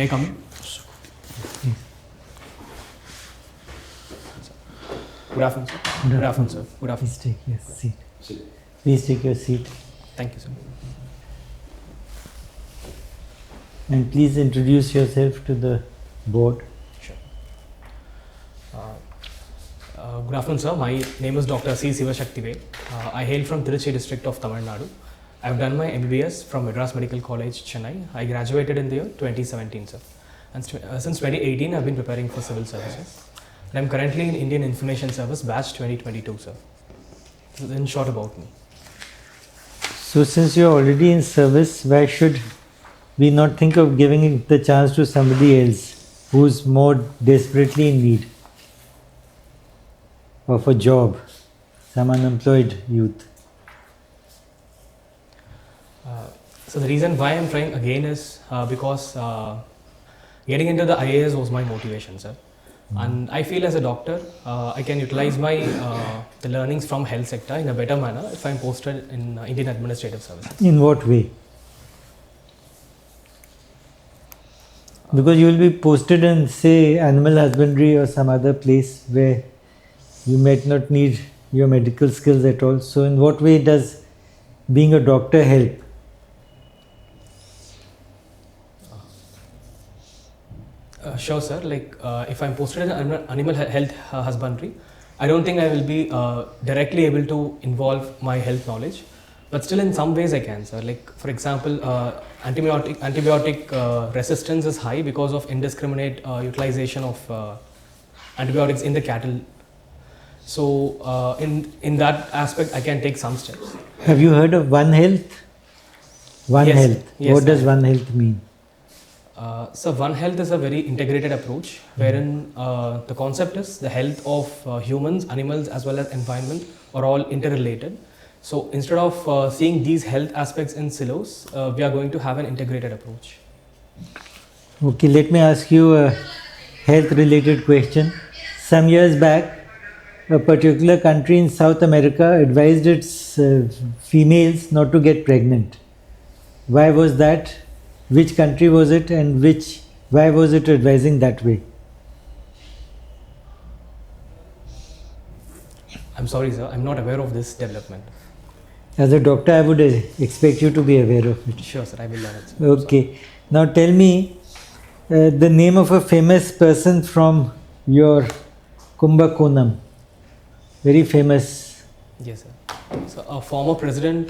May I come in? Good afternoon, sir. Good afternoon, sir. Good afternoon. Please take your seat. Please take your seat. Thank you, sir. And please introduce yourself to the board. Sure. Good afternoon, sir. My name is Dr. C. Sivasaktivel. I hail from Tiruchi district of Tamil Nadu. I have done my MBBS from Madras Medical College, Chennai. I graduated in the year 2017, sir. And since 2018, I have been preparing for civil services. And I am currently in Indian Information Service, batch 2022, sir. This is in short about me. So since you are already in service, why should we not think of giving the chance to somebody else who's more desperately in need of a job, some unemployed youth? So the reason why I'm trying again is because getting into the IAS was my motivation, sir. And I feel as a doctor, I can utilize my the learnings from health sector in a better manner if I'm posted in Indian Administrative Services. In what way? Because you will be posted in, say, animal husbandry or some other place where you might not need your medical skills at all. So in what way does being a doctor help? Sure, sir. Like if I'm posted in animal health husbandry, I don't think I will be directly able to involve my health knowledge, but still in some ways I can, sir. Like for example, antibiotic resistance is high because of indiscriminate utilization of antibiotics in the cattle. So in that aspect, I can take some steps. Have you heard of One Health? One Yes. Health. Yes, What does sir. One Health mean? So One Health is a very integrated approach wherein the concept is the health of humans, animals as well as environment are all interrelated. So instead of seeing these health aspects in silos, we are going to have an integrated approach. Okay, let me ask you a health related question. Some years back, a particular country in South America advised its females not to get pregnant. Why was that? Which country was it, and why was it advising that way? I'm sorry, sir. I'm not aware of this development. As a doctor, I would expect you to be aware of it. Sure, sir. I will learn it, sir. Okay. Now tell me the name of a famous person from your Kumbakonam. Very famous. Yes, sir. So a former president,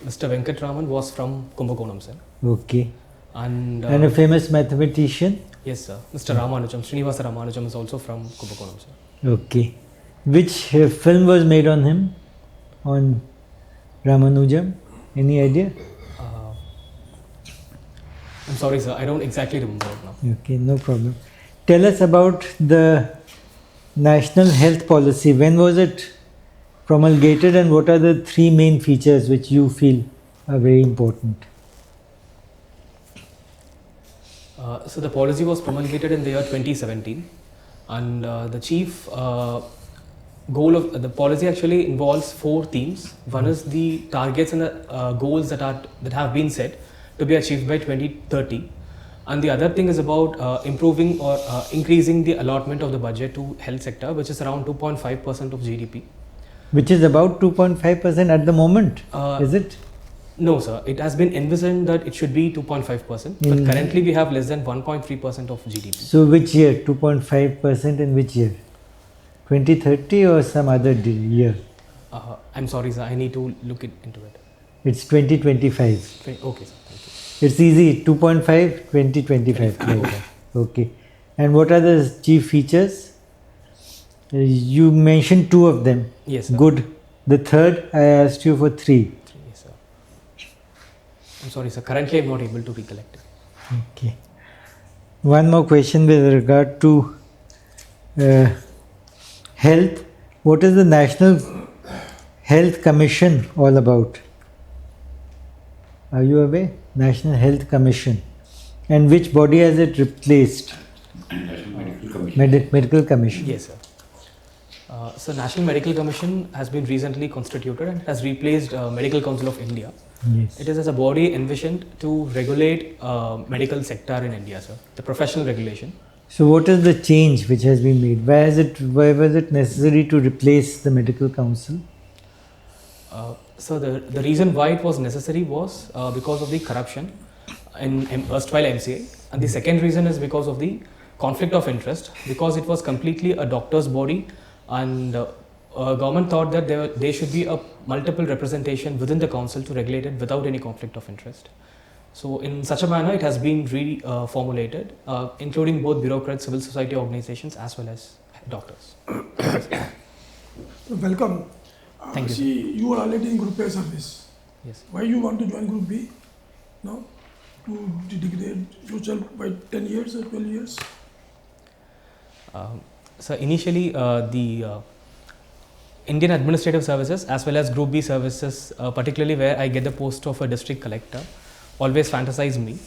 Mr. Venkatraman, was from Kumbakonam, sir. Okay. And a famous mathematician? yes, sir. Mr. Ramanujam, Srinivasa Ramanujam is also from Kumbakonam, sir. Okay. Which film was made on him? On Ramanujam? Any idea? I'm sorry, sir. I don't exactly remember it now. Okay, no problem. Tell us about the National Health Policy. When was it promulgated, and what are the three main features which you feel are very important? So the policy was promulgated in the year 2017, and the chief goal of the policy actually involves 4 themes. One is the targets and the goals that have been set to be achieved by 2030, and the other thing is about improving or increasing the allotment of the budget to health sector, which is around 2.5% of GDP. Which is about 2.5% at the moment, is it? No, sir. It has been envisioned that it should be 2.5%, but currently we have less than 1.3% of GDP. So which year? 2.5% in which year? 2030 or some other year? I'm sorry, sir. I need to look into it. It's 2025. Okay, sir. Thank you. It's easy. 2.5, 2025. Like that. Okay. And what are the chief features? You mentioned 2 of them. Yes, sir. Good. The third, I asked you for 3. Yes, sir. I'm sorry, sir. Currently, I'm not able to recollect it. Okay. One more question with regard to health. What is the National Health Commission all about? Are you aware? National Health Commission. And which body has it replaced? National Medical Commission. Medical Commission. Yes, sir. So National Medical Commission has been recently constituted and has replaced Medical Council of India. Yes. It is as a body envisioned to regulate medical sector in India, sir. The professional regulation. So, what is the change which has been made? Why was it necessary to replace the Medical Council? So the reason why it was necessary was because of the corruption in erstwhile MCA, and the second reason is because of the conflict of interest, because it was completely a doctor's body, and government thought that there should be a multiple representation within the council to regulate it without any conflict of interest. So in such a manner, it has been reformulated, including both bureaucrats, civil society organizations, as well as doctors. Welcome. Thank you. See, you are already in Group A service. Yes. Why you want to join Group B? No? To degrade yourself by 10 years or 12 years? So initially, the Indian Administrative Services as well as Group B services, particularly where I get the post of a district collector, always fantasize me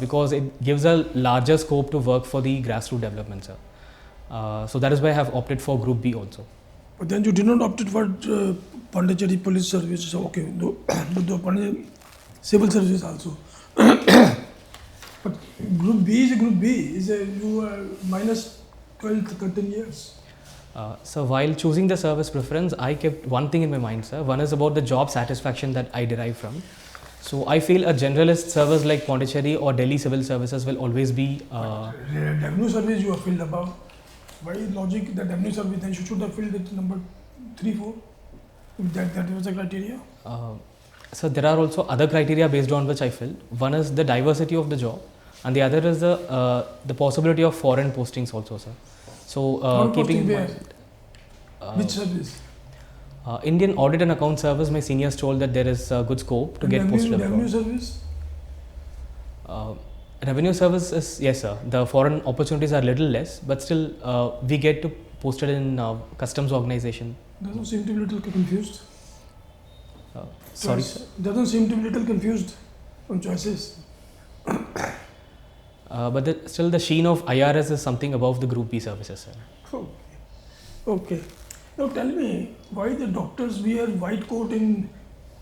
because it gives a larger scope to work for the grassroots development, sir. So that is why I have opted for Group B also. But then you did not opt for Pondicherry Police Service. So okay, do the Pondicherry Civil Service also. But Group B is a Group B. You are minus 12 to 13 years. So while choosing the service preference, I kept one thing in my mind, sir. One is about the job satisfaction that I derive from. So I feel a generalist service like Pondicherry or Delhi Civil Services will always be. Revenue service you have filled above. Why logic that revenue service then you should have filled it number 3, 4? If that was the criteria. So there are also other criteria based on which I fill. One is the diversity of the job, and the other is the possibility of foreign postings also, sir. So keeping in mind, which service? Indian Audit and Account Service, my seniors told that there is good scope to get posted abroad. Revenue service? Revenue service is, yes sir, the foreign opportunities are little less, but still we get to posted in customs organization. Doesn't seem to be a little confused. Sorry sir. Doesn't seem to be a little confused on choices. But still the sheen of IRS is something above the Group B services, sir. Okay. Now tell me, why the doctors wear white coat in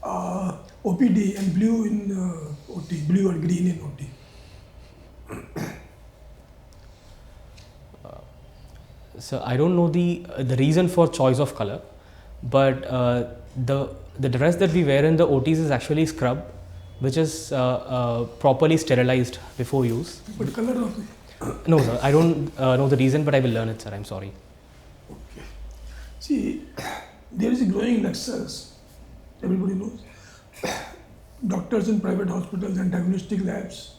OPD and blue in OT, blue or green in OT? So I don't know the reason for choice of color, but the dress that we wear in the OTs is actually scrub, which is properly sterilized before use. What color of it? No sir, I don't know the reason, but I will learn it, sir. I'm sorry. Okay. See, there is a growing nexus. Everybody knows. Doctors in private hospitals and diagnostic labs,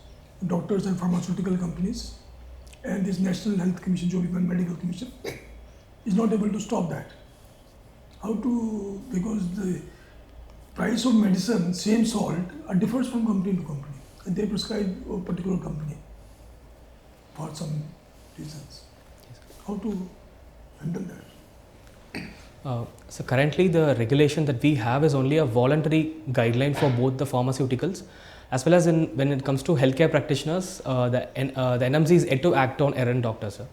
doctors and pharmaceutical companies, and this National Health Commission, Joviman Medical Commission, is not able to stop that. How to? Because the price of medicine, same salt, differs from company to company, and they prescribe a particular company for some reasons. How to handle that? So currently the regulation that we have is only a voluntary guideline for both the pharmaceuticals as well as when it comes to healthcare practitioners. The NMC is yet to act on errand doctors, sir.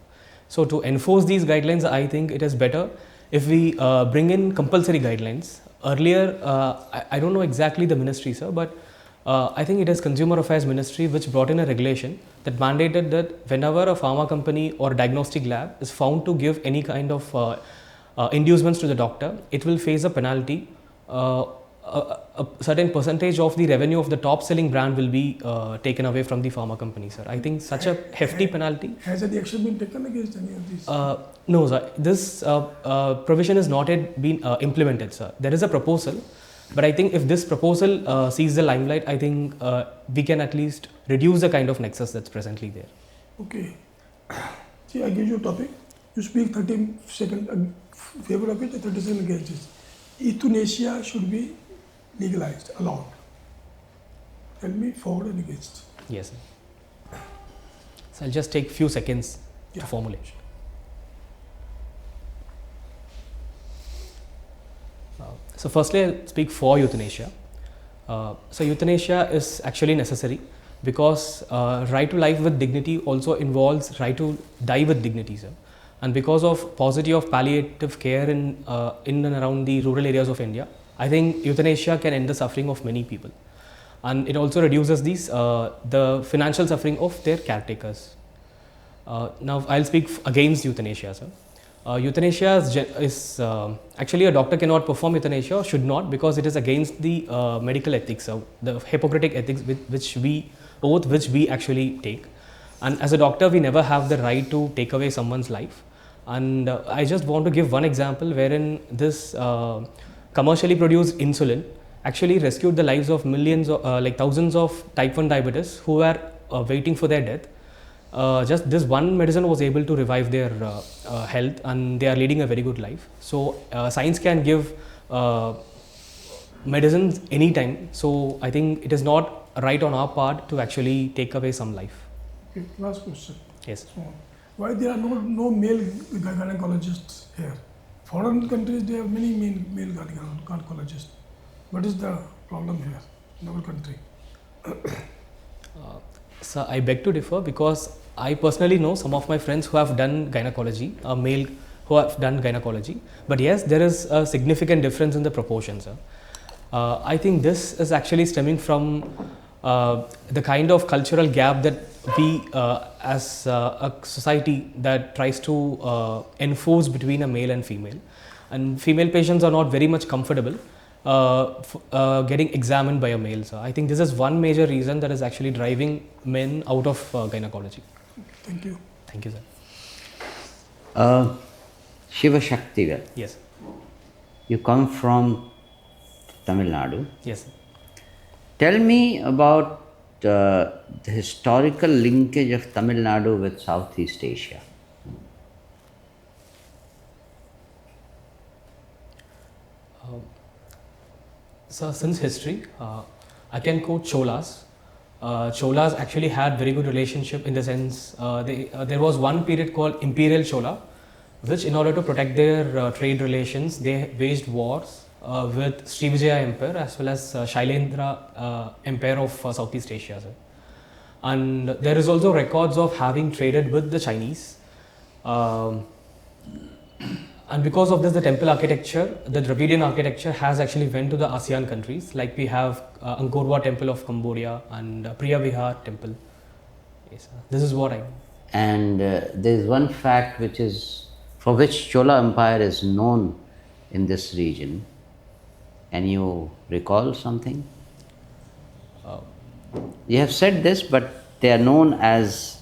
So to enforce these guidelines, I think it is better if we bring in compulsory guidelines. Earlier, I don't know exactly the ministry, sir, but I think it is Consumer Affairs Ministry which brought in a regulation that mandated that whenever a pharma company or diagnostic lab is found to give any kind of inducements to the doctor, it will face a penalty. A certain percentage of the revenue of the top selling brand will be taken away from the pharma company, sir. I think such a hefty penalty. Has any action been taken against any of these? No, sir. This provision has not yet been implemented, sir. There is a proposal, but I think if this proposal sees the limelight, I think we can at least reduce the kind of nexus that's presently there. Okay. See, I give you a topic. You speak 30 seconds favor of it and 30 seconds against it. Euthanasia should be legalized, allowed. Tell me for and against. Yes, sir. So I'll just take few seconds to formulate. So firstly, I'll speak for euthanasia. So euthanasia is actually necessary because right to life with dignity also involves right to die with dignity, sir. And because of paucity of palliative care in and around the rural areas of India, I think euthanasia can end the suffering of many people. And it also reduces the financial suffering of their caretakers. Now, I'll speak against euthanasia, sir. Euthanasia is actually, a doctor cannot perform euthanasia, or should not, because it is against the medical ethics, the Hippocratic ethics which we actually take. And as a doctor, we never have the right to take away someone's life. And I just want to give one example wherein this commercially produced insulin actually rescued the lives of millions, like thousands of type 1 diabetes who were waiting for their death. Just this one medicine was able to revive their health, and they are leading a very good life. So science can give medicines anytime. So I think it is not right on our part to actually take away some life. Okay, last question. Yes. So, why there are no male gynecologists here? Foreign countries, they have many male gynecologists. What is the problem here in our country? So I beg to differ, because I personally know some of my friends who have done gynecology, male who have done gynecology. But yes, there is a significant difference in the proportions. I think this is actually stemming from the kind of cultural gap that we as a society that tries to enforce between a male and female. And female patients are not very much comfortable getting examined by a male. So I think this is one major reason that is actually driving men out of gynecology. Thank you. Thank you, sir. Sivasaktivel, Yes. you come from Tamil Nadu. Yes. Tell me about the historical linkage of Tamil Nadu with Southeast Asia. So since history, I can quote Cholas. Cholas actually had very good relationship, in the sense there was one period called Imperial Chola, which in order to protect their trade relations, they waged wars with Srivijaya Empire as well as Shailendra Empire of Southeast Asia. Sir. And there is also records of having traded with the Chinese. And because of this, the temple architecture, the Dravidian architecture has actually went to the ASEAN countries, like we have Angkor Wat Temple of Cambodia and Priya Vihar Temple. Yes, this is what I know. And there is one fact which is, for which Chola Empire is known in this region. Can you recall something? You have said this, but they are known as...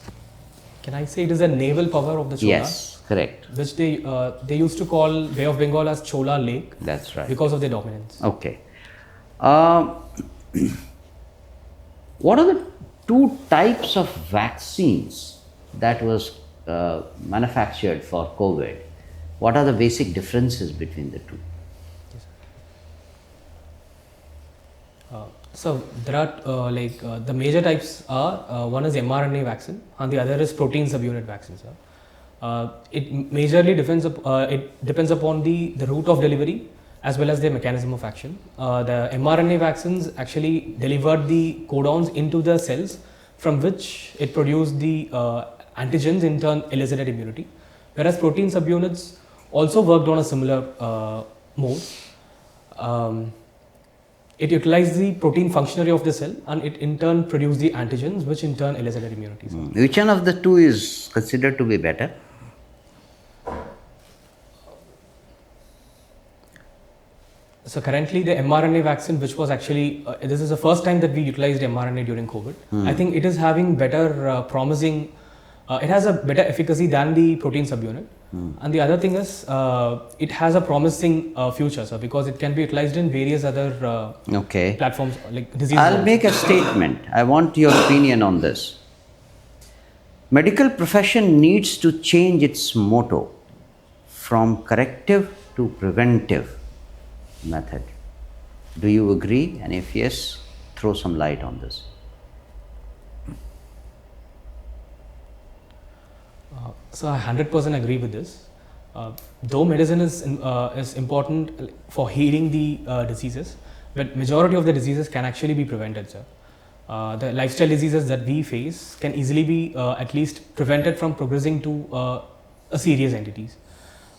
Can I say it is a naval power of the Chola? Yes, correct. Which they used to call Bay of Bengal as Chola Lake. That's right. Because of their dominance. Okay. What are the two types of vaccines that was manufactured for COVID? What are the basic differences between the two? So there are the major types are one is mRNA vaccine and the other is protein subunit vaccines. It majorly depends upon the route of delivery as well as the mechanism of action. The mRNA vaccines actually delivered the codons into the cells, from which it produced the antigens, in turn elicited immunity. Whereas protein subunits also worked on a similar mode. It utilized the protein functionary of the cell, and it in turn produced the antigens, which in turn elicited immunity. Which one of the two is considered to be better? So currently the mRNA vaccine, which was actually, this is the first time that we utilized mRNA during COVID. I think it is having better promising, it has a better efficacy than the protein subunit. And the other thing is, it has a promising future, sir, because it can be utilized in various other platforms like diseases. I'll make a statement. I want your opinion on this. Medical profession needs to change its motto from corrective to preventive method. Do you agree? And if yes, throw some light on this. So I 100% agree with this. Though medicine is important for healing the diseases, but majority of the diseases can actually be prevented, sir. The lifestyle diseases that we face can easily be at least prevented from progressing to serious entities.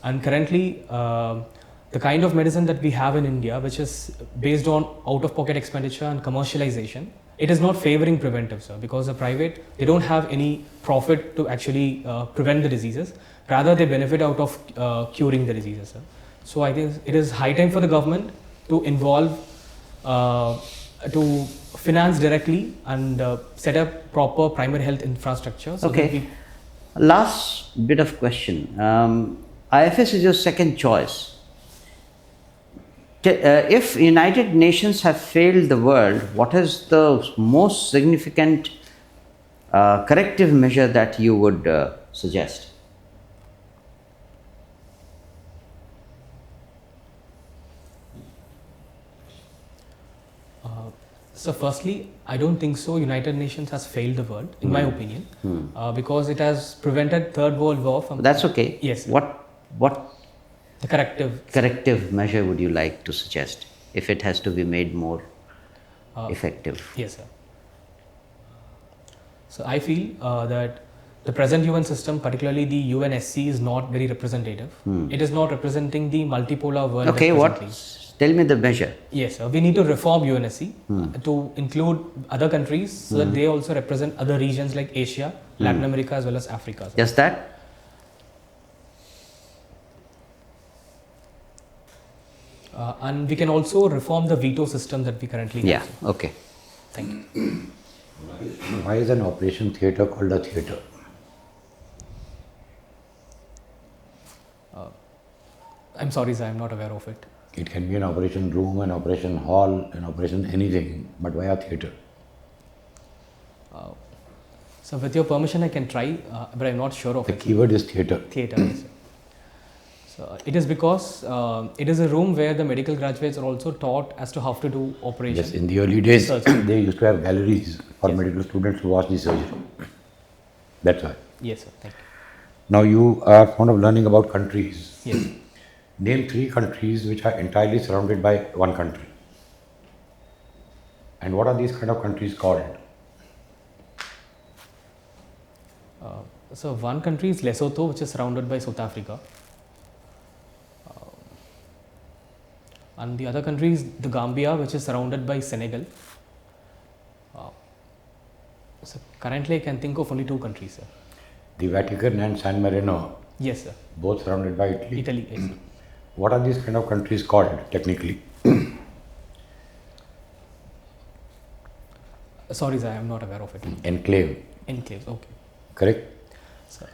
And currently, the kind of medicine that we have in India, which is based on out-of-pocket expenditure and commercialization, it is not favoring preventive, sir, because the private, they don't have any profit to actually prevent the diseases. Rather, they benefit out of curing the diseases, sir. So I think it is high time for the government to involve, to finance directly and set up proper primary health infrastructure. So that Okay. Last bit of question. IFS is your second choice. If United Nations have failed the world, what is the most significant corrective measure that you would suggest? So firstly, I don't think so. United Nations has failed the world, in my opinion, because it has prevented Third World War from. That's okay. Yes. What The corrective measure would you like to suggest if it has to be made more effective? Yes, sir. So I feel that the present UN system, particularly the UNSC, is not very representative. It is not representing the multipolar world. Okay, presently. tell me the measure. Yes, sir. We need to reform UNSC to include other countries so that they also represent other regions like Asia, Latin America, as well as Africa, sir. Just that? And we can also reform the veto system that we currently have. Yeah, sir. okay. Thank you. Why is an operation theatre called a theatre? I'm sorry, sir. I'm not aware of it. It can be an operation room, an operation hall, an operation anything, but why a theatre? So with your permission, I can try, but I'm not sure of The it. keyword is theatre. Theatre. Yes, sir. So it is because it is a room where the medical graduates are also taught as to how to do operation. Yes, in the early days, Surgery. they used to have galleries for Yes. medical students to watch the surgery. That's why. Yes, sir. Thank Now you are fond of learning about countries. you. Yes. Name 3 countries which are entirely surrounded by one country. And what are these kind of countries called? So one country is Lesotho, which is surrounded by South Africa. And the other country is the Gambia, which is surrounded by Senegal. So currently I can think of only 2 countries, sir. The Vatican and San Marino, Yes, sir. both surrounded by Italy. Italy, yes, sir. What are these kind of countries called technically? Sorry, sir, I am not aware of it. Enclave, Enclaves, okay. correct? So,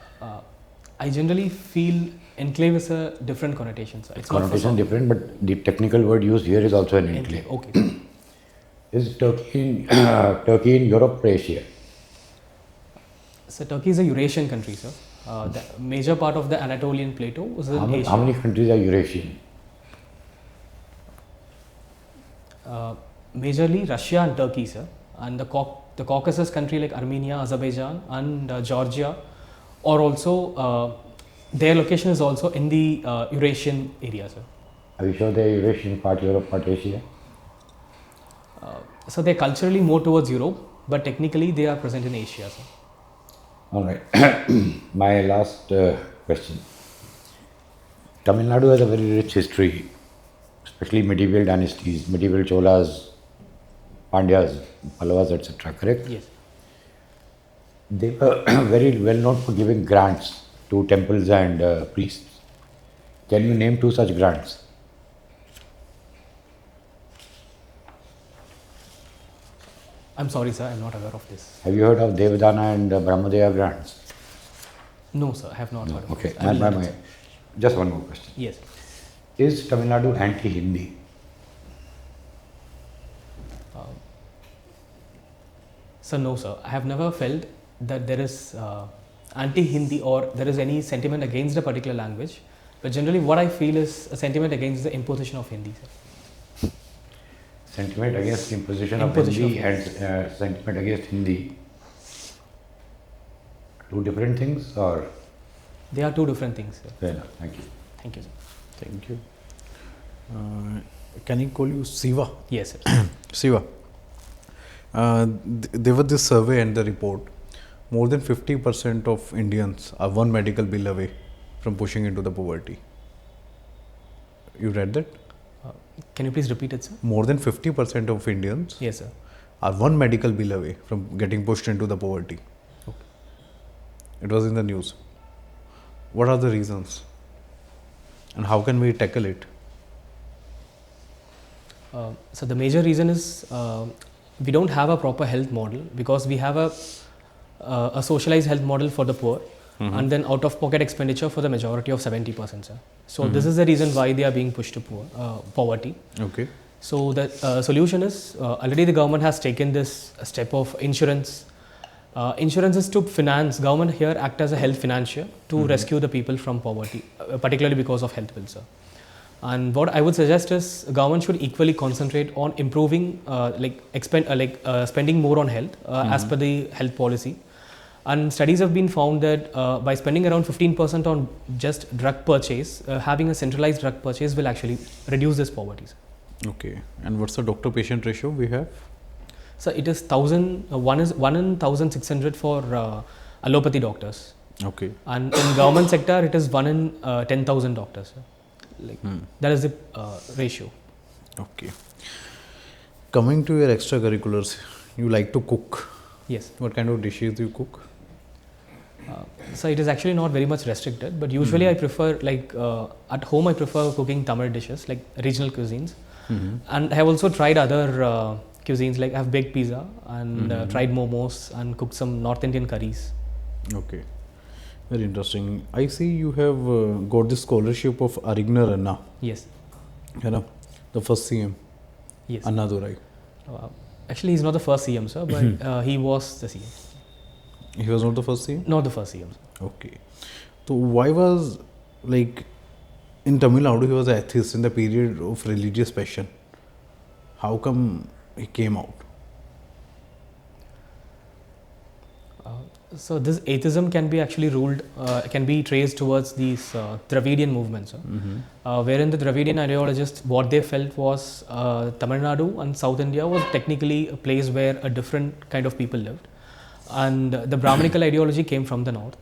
I generally feel enclave is a different connotation, sir. It's not for Connotation some- different, but the technical word used here is also an Enclave, enclave. okay. Is Turkey in Europe or Asia? So Turkey is a Eurasian country, sir. The major part of the Anatolian Plateau is in Asia. How many countries are Eurasian? Majorly Russia and Turkey, sir. And the Caucasus country like Armenia, Azerbaijan and Georgia are also, their location is also in the Eurasian area, sir. Are you sure they are Eurasian, part Europe, part Asia? So they're culturally more towards Europe, but technically they are present in Asia, sir. All right. My last question. Tamil Nadu has a very rich history, especially medieval dynasties, medieval Cholas, Pandyas, Pallavas, etc. Correct? Yes. They were very well known for giving grants to temples and priests. Can you name 2 such grants? I'm sorry, sir, I'm not aware of this. Have you heard of Devadana and Brahmadeya grants? No, sir, I have not heard of Okay. this. I will learn it, sir. Just one more question. Yes. Is Tamil Nadu anti-Hindi? So no, sir, I have never felt that there is anti-Hindi or there is any sentiment against a particular language. But generally what I feel is a sentiment against the imposition of Hindi, sir. Sentiment against imposition Imposition of of Hindi and sentiment against Hindi. 2 different things or? They are 2 different things, sir. Fair enough. Thank you. Thank you, sir. Thank you. Can I call you Siva? Yes, sir. Siva. There was this survey and the report. More than 50% of Indians are one medical bill away from pushing into the poverty. You read that? Can you please repeat it, sir? More than 50% of Indians Yes, sir. are one medical bill away from getting pushed into the poverty. Okay. It was in the news. What are the reasons? And how can we tackle it? So the major reason is we don't have a proper health model, because we have a socialized health model for the poor, and then out of pocket expenditure for the majority of 70%, sir. So this is the reason why they are being pushed to poverty. Okay. So the solution is already the government has taken this step of insurance. Insurance is to finance, government here act as a health financier to rescue the people from poverty, particularly because of health bills, sir. And what I would suggest is government should equally concentrate on improving, spending more on health as per the health policy. And studies have been found that by spending around 15% on just drug purchase, having a centralized drug purchase will actually reduce this poverty, sir. Okay. And what's the doctor-patient ratio we have? So it is 1 in 1,600 for allopathy doctors. Okay. And in government sector, it is 1 in 10,000 doctors, sir. That is the ratio. Okay. Coming to your extracurriculars, you like to cook. Yes. What kind of dishes do you cook? So it is actually not very much restricted, but usually I prefer at home I prefer cooking Tamil dishes like regional cuisines, and I have also tried other cuisines, like I have baked pizza and tried momos and cooked some North Indian curries. Okay. Very interesting. I see you have got the scholarship of Arigna Ranna, Yes. you know, the first CM, Yes. Anna Durai. Actually, he's not the first CM, sir, but he was the CM. He was not the first CM? Not the first CM, sir. Okay. So why was, like, in Tamil Nadu he was an atheist in the period of religious passion? How come he came out? So this atheism can be actually can be traced towards these Dravidian movements, wherein the Dravidian ideologists, what they felt was Tamil Nadu and South India was technically a place where a different kind of people lived, and the Brahminical ideology came from the north,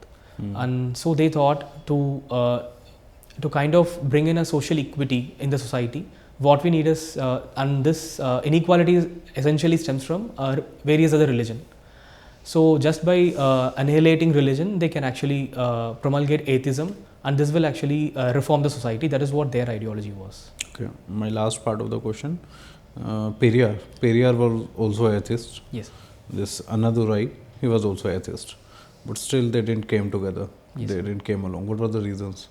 and so they thought to kind of bring in a social equity in the society. What we need is, and this inequality essentially stems from various other religions. So just by annihilating religion, they can actually promulgate atheism, and this will actually reform the society. That is what their ideology was. Okay. My last part of the question, Periyar was also atheist. Yes. This Anna Durai, he was also atheist, but still they didn't came together. Yes. They didn't came along. What were the reasons?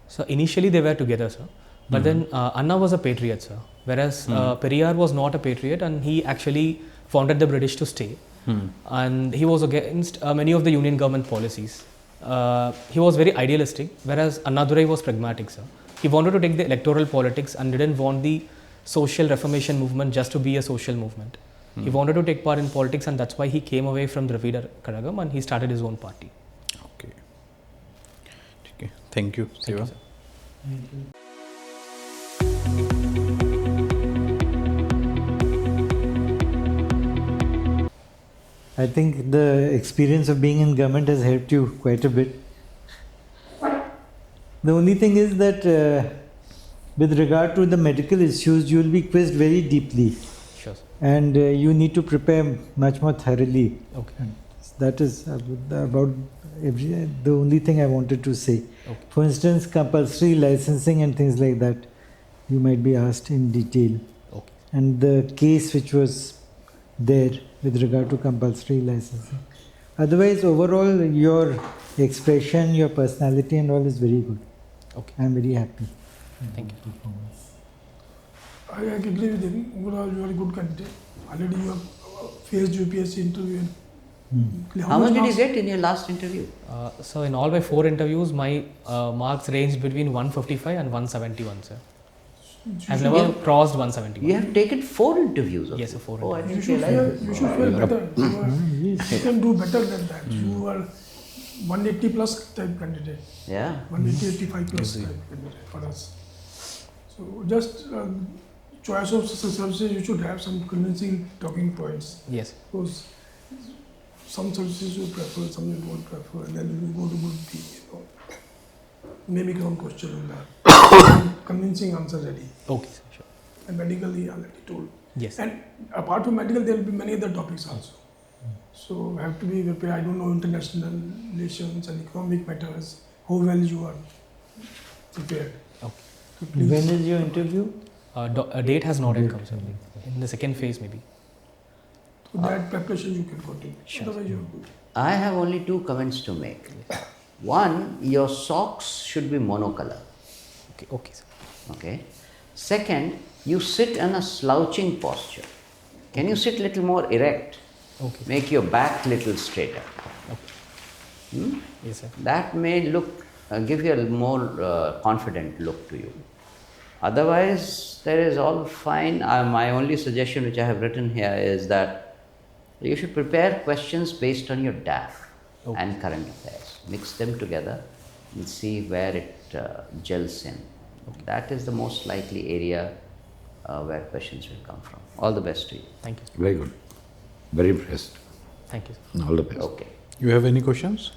So initially they were together, sir. But then Anna was a patriot, sir. Whereas Periyar was not a patriot, and he actually wanted the British to stay. And he was against many of the Union government policies. He was very idealistic, whereas Annadurai was pragmatic, sir. He wanted to take the electoral politics and didn't want the social reformation movement just to be a social movement. He wanted to take part in politics, and that's why he came away from Dravida Kadagam and he started his own party. Okay. Okay. Thank you, Thank you, Siva. sir. I think the experience of being in government has helped you quite a bit. The only thing is that with regard to the medical issues, you will be quizzed very deeply, Sure, sir. and you need to prepare much more thoroughly. Okay. That is about the only thing I wanted to say. Okay. For instance, compulsory licensing and things like that, you might be asked in detail. Okay. And the case which was there with regard to compulsory licensing. Otherwise, overall, your expression, your personality and all is very good. Okay. I am very happy. Thank you. I agree with him. Overall, you are a good candidate. Already you have faced UPSC interview. And How much did you marks- get in your last interview? So in all my 4 interviews, my marks ranged between 155 and 171, sir. I've never crossed 171. You have taken 4 interviews. Yes, sir, 4 Oh, I interviews. You didn't should realize. feel, you should feel better. You can do better than that. You are 180 plus type candidate. Yeah. 180, 85 plus type candidate for us. So just choice of services, you should have some convincing talking points. Yes. Because some services you prefer, some you don't prefer, and then you go to good B, maybe some question on that. Convincing answer ready. Okay, sir, sure. And medically already told. Yes. And apart from medical, there will be many other topics also. So I have to be prepared. I don't know international relations and economic matters. How well you are prepared. Okay. So please. When is your interview? A date has not yet come, sir. Like, in the second phase, maybe. So that preparation you can continue. Sure. Otherwise you are good. I have only 2 comments to make. One, your socks should be monocolor. Okay, okay, sir. Okay. Second, you sit in a slouching posture. Can you sit little more erect? Okay. Make your back little straighter. Okay. Yes, sir. That may look, give you a more confident look to you. Otherwise, there is all fine. My only suggestion which I have written here is that you should prepare questions based on your DAF and current affairs. Mix them together and see where it gels in. That is the most likely area where questions will come from. All the best to you. Thank you, sir. Very good. Very impressed. Thank you, sir. All the best. Okay. You have any questions?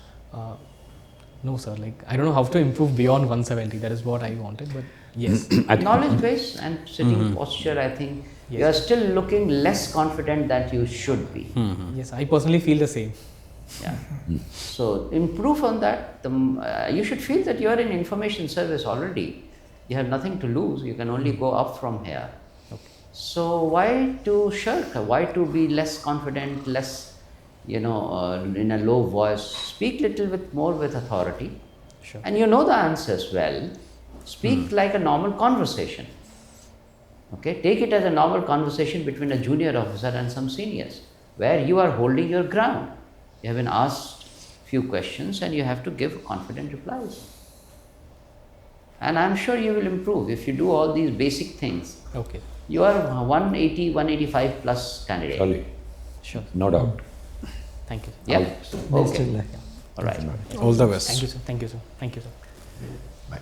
No, sir. Like, I don't know how to improve beyond 170. That is what I wanted, but yes. Knowledge base and sitting posture, I think Yes. you are still looking less confident than you should be. Yes, I personally feel the same. Yeah. So improve on that. You should feel that you are in information service already. You have nothing to lose. You can only go up from here. Okay. So why to shirk? Why to be less confident, less, in a low voice? Speak little bit more with authority. Sure. And you know the answers well. Speak like a normal conversation. Okay, take it as a normal conversation between a junior officer and some seniors, where you are holding your ground. You have been asked few questions and you have to give confident replies. And I'm sure you will improve if you do all these basic things. Okay. You are 180, 185 plus candidate. Surely. Sure. No doubt. Thank you. Yeah. Best of Okay. luck. All right. All the best. Thank you, sir. Thank you, sir. Thank you, sir. Bye.